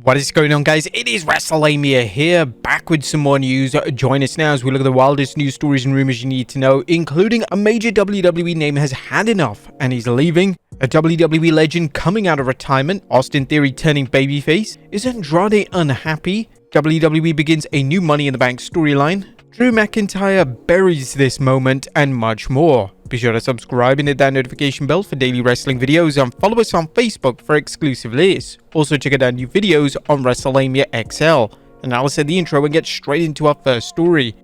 What is going on, guys? It is Wrestlelamia here, back with some more news. Join us now as we look at the wildest news stories and rumors you need to know, including a major WWE name has had enough and he's leaving, a WWE legend coming out of retirement, Austin Theory turning babyface, is Andrade unhappy, WWE begins a new Money in the Bank storyline, Drew McIntyre buries this moment, and much more. Be sure to subscribe and hit that notification bell for daily wrestling videos and follow us on Facebook for exclusive lists. Also check out our new videos on Wrestlelamia XL. And now let's hit the intro and get straight into our first story.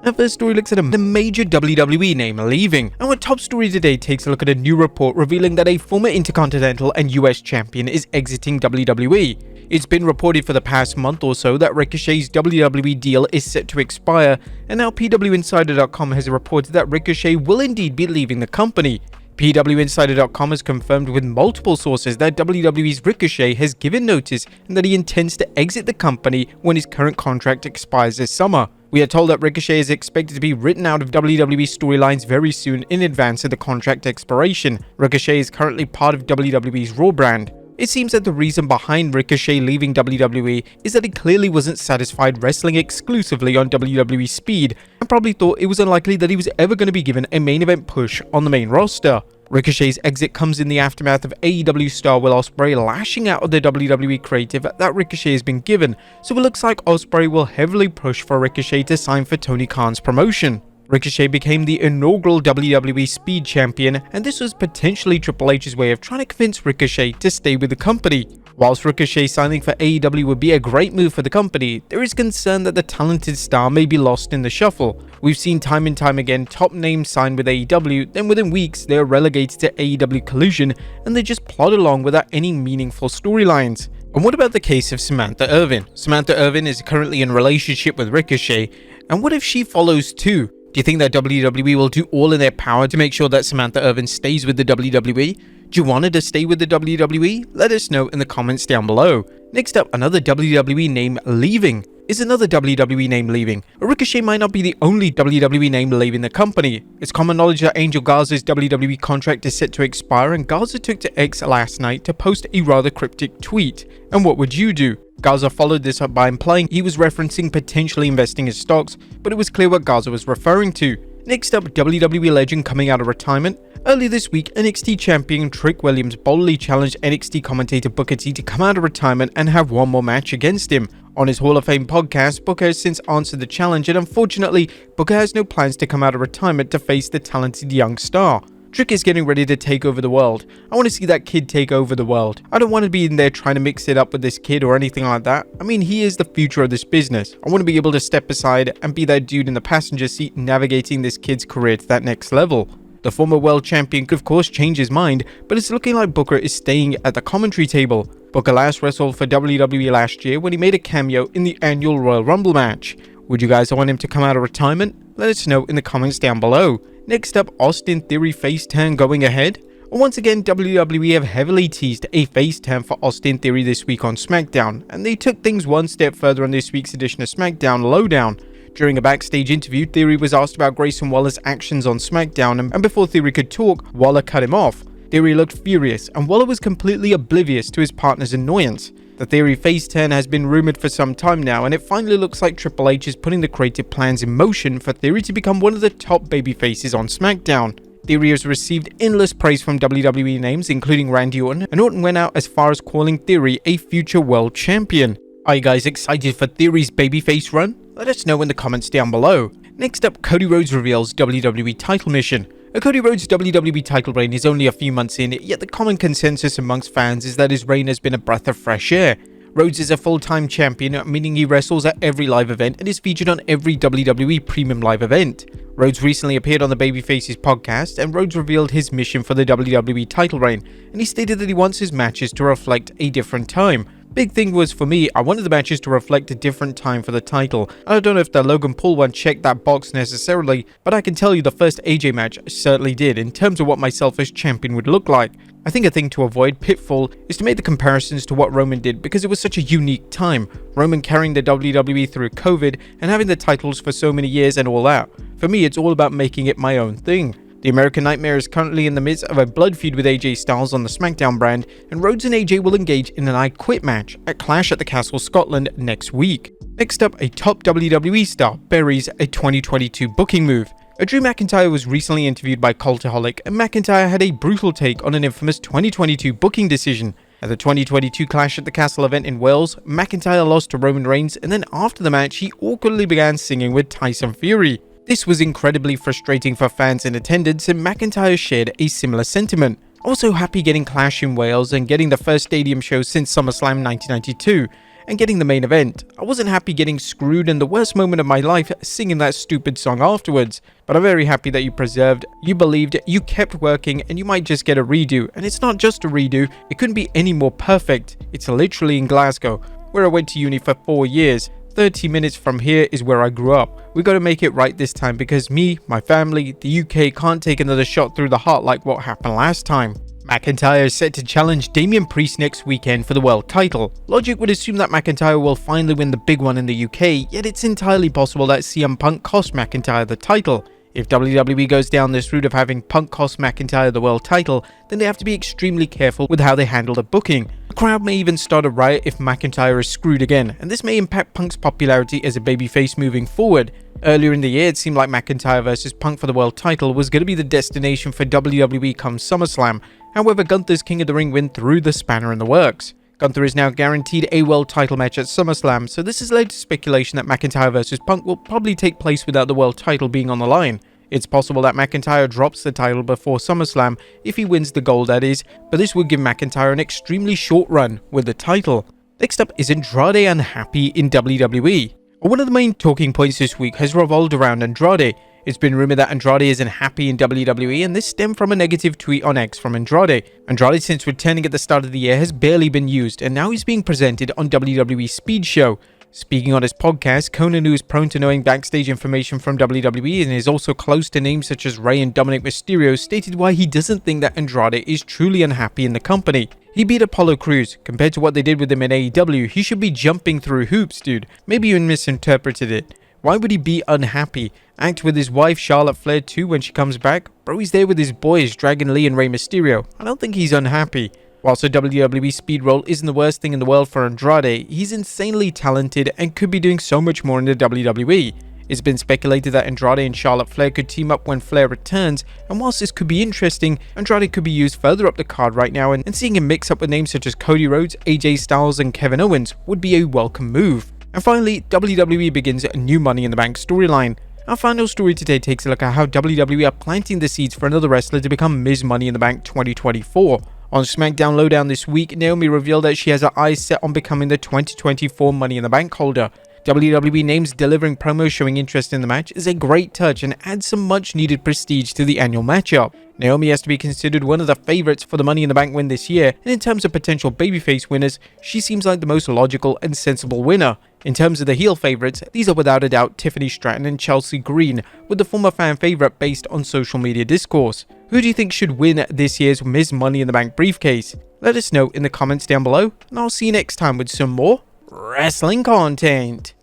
Our first story looks at a major WWE name leaving. Our top story today takes a look at a new report revealing that a former Intercontinental and US champion is exiting WWE. It's been reported for the past month or so that Ricochet's WWE deal is set to expire, and now PWInsider.com has reported that Ricochet will indeed be leaving the company. PWInsider.com has confirmed with multiple sources that WWE's Ricochet has given notice and that he intends to exit the company when his current contract expires this summer. We are told that Ricochet is expected to be written out of WWE storylines very soon in advance of the contract expiration. Ricochet is currently part of WWE's Raw brand. It seems that the reason behind Ricochet leaving WWE is that he clearly wasn't satisfied wrestling exclusively on WWE Speed and probably thought it was unlikely that he was ever going to be given a main event push on the main roster. Ricochet's exit comes in the aftermath of AEW star Will Ospreay lashing out at the WWE creative that Ricochet has been given, so it looks like Ospreay will heavily push for Ricochet to sign for Tony Khan's promotion. Ricochet became the inaugural WWE Speed Champion, and this was potentially Triple H's way of trying to convince Ricochet to stay with the company. Whilst Ricochet signing for AEW would be a great move for the company, there is concern that the talented star may be lost in the shuffle. We've seen time and time again top names sign with AEW, then within weeks they are relegated to AEW Collision and they just plod along without any meaningful storylines. And what about the case of Samantha Irvin? Samantha Irvin is currently in a relationship with Ricochet, and what if she follows too? Do you think that WWE will do all in their power to make sure that Samantha Irvin stays with the WWE? Do you want her to stay with the WWE? Let us know in the comments down below. Next up, another WWE name leaving. Is another WWE name leaving? Ricochet might not be the only WWE name leaving the company. It's common knowledge that Angel Garza's WWE contract is set to expire, and Garza took to X last night to post a rather cryptic tweet. And what would you do? Garza followed this up by implying he was referencing potentially investing his stocks, but it was clear what Garza was referring to. Next up, WWE legend coming out of retirement. Earlier this week, NXT champion Trick Williams boldly challenged NXT commentator Booker T to come out of retirement and have one more match against him. On his Hall of Fame podcast, Booker has since answered the challenge, and unfortunately, Booker has no plans to come out of retirement to face the talented young star. Trick is getting ready to take over the world. I want to see that kid take over the world. I don't want to be in there trying to mix it up with this kid or anything like that. I mean, he is the future of this business. I want to be able to step aside and be that dude in the passenger seat navigating this kid's career to that next level. The former world champion could of course change his mind, but it's looking like Booker is staying at the commentary table. Booker last wrestled for WWE last year when he made a cameo in the annual Royal Rumble match. Would you guys want him to come out of retirement? Let us know in the comments down below. Next up, Austin Theory face turn going ahead. Once again, WWE have heavily teased a face turn for Austin Theory this week on SmackDown, and they took things one step further on this week's edition of SmackDown Lowdown. During a backstage interview, Theory was asked about Grayson Waller's actions on SmackDown, and before Theory could talk, Waller cut him off. Theory looked furious, and Waller was completely oblivious to his partner's annoyance. The Theory face turn has been rumored for some time now, and it finally looks like Triple H is putting the creative plans in motion for Theory to become one of the top babyfaces on SmackDown. Theory has received endless praise from WWE names, including Randy Orton, and Orton went out as far as calling Theory a future world champion. Are you guys excited for Theory's babyface run? Let us know in the comments down below. Next up, Cody Rhodes reveals WWE title mission. Cody Rhodes' WWE title reign is only a few months in, yet the common consensus amongst fans is that his reign has been a breath of fresh air. Rhodes is a full-time champion, meaning he wrestles at every live event and is featured on every WWE premium live event. Rhodes recently appeared on the Babyfaces podcast, and Rhodes revealed his mission for the WWE title reign, and he stated that he wants his matches to reflect a different time. Big thing was for me, I wanted the matches to reflect a different time for the title. I don't know if the Logan Paul one checked that box necessarily, but I can tell you the first AJ match certainly did in terms of what myself as champion would look like. I think a thing to avoid pitfall is to make the comparisons to what Roman did because it was such a unique time. Roman carrying the WWE through COVID and having the titles for so many years and all that. For me, it's all about making it my own thing. The American Nightmare is currently in the midst of a blood feud with AJ Styles on the SmackDown brand, and Rhodes and AJ will engage in an I Quit match at Clash at the Castle Scotland next week. Next up, a top WWE star buries a 2022 booking move. Drew McIntyre was recently interviewed by Cultaholic, and McIntyre had a brutal take on an infamous 2022 booking decision. At the 2022 Clash at the Castle event in Wales, McIntyre lost to Roman Reigns, and then after the match, he awkwardly began singing with Tyson Fury. This was incredibly frustrating for fans in attendance, and McIntyre shared a similar sentiment. Also happy getting Clash in Wales and getting the first stadium show since SummerSlam 1992, and getting the main event. I wasn't happy getting screwed in the worst moment of my life singing that stupid song afterwards, but I'm very happy that you persevered, you believed, you kept working, and you might just get a redo. And it's not just a redo, it couldn't be any more perfect. It's literally in Glasgow, where I went to uni for 4 years. 30 minutes from here is where I grew up. We gotta make it right this time because me, my family, the UK can't take another shot through the heart like what happened last time. McIntyre is set to challenge Damian Priest next weekend for the world title. Logic would assume that McIntyre will finally win the big one in the UK, yet it's entirely possible that CM Punk cost McIntyre the title. If WWE goes down this route of having Punk cost McIntyre the world title, then they have to be extremely careful with how they handle the booking. The crowd may even start a riot if McIntyre is screwed again, and this may impact Punk's popularity as a babyface moving forward. Earlier in the year, it seemed like McIntyre vs Punk for the world title was going to be the destination for WWE come SummerSlam. However, Gunther's King of the Ring win threw the spanner in the works. Gunther is now guaranteed a world title match at SummerSlam, so this has led to speculation that McIntyre vs Punk will probably take place without the world title being on the line. It's possible that McIntyre drops the title before SummerSlam, if he wins the gold that is, but this would give McIntyre an extremely short run with the title. Next up is Andrade Unhappy In WWE. One of the main talking points this week has revolved around Andrade. It's been rumored that Andrade is unhappy in WWE, and this stemmed from a negative tweet on X from Andrade. Andrade, since returning at the start of the year, has barely been used, and now he's being presented on WWE Speed Show. Speaking on his podcast, Conan, who is prone to knowing backstage information from WWE and is also close to names such as Rey and Dominic Mysterio, stated why he doesn't think that Andrade is truly unhappy in the company. He beat Apollo Crews. Compared to what they did with him in AEW, he should be jumping through hoops, dude. Maybe you misinterpreted it. Why would he be unhappy? Act with his wife Charlotte Flair too when she comes back? Bro, he's there with his boys Dragon Lee and Rey Mysterio. I don't think he's unhappy. Whilst a WWE speed role isn't the worst thing in the world for Andrade, he's insanely talented and could be doing so much more in the WWE. It's been speculated that Andrade and Charlotte Flair could team up when Flair returns, and whilst this could be interesting, Andrade could be used further up the card right now, and seeing him mix up with names such as Cody Rhodes, AJ Styles and Kevin Owens would be a welcome move. And finally, WWE begins a new Money in the Bank storyline. Our final story today takes a look at how WWE are planting the seeds for another wrestler to become Ms. Money in the Bank 2024. On SmackDown Lowdown this week, Naomi revealed that she has her eyes set on becoming the 2024 Money in the Bank holder. WWE names delivering promos showing interest in the match is a great touch and adds some much needed prestige to the annual matchup. Naomi has to be considered one of the favorites for the Money in the Bank win this year, and in terms of potential babyface winners, she seems like the most logical and sensible winner. In terms of the heel favorites, these are without a doubt Tiffany Stratton and Chelsea Green, with the former fan favorite based on social media discourse. Who do you think should win this year's Ms. Money in the Bank briefcase? Let us know in the comments down below, and I'll see you next time with some more wrestling content.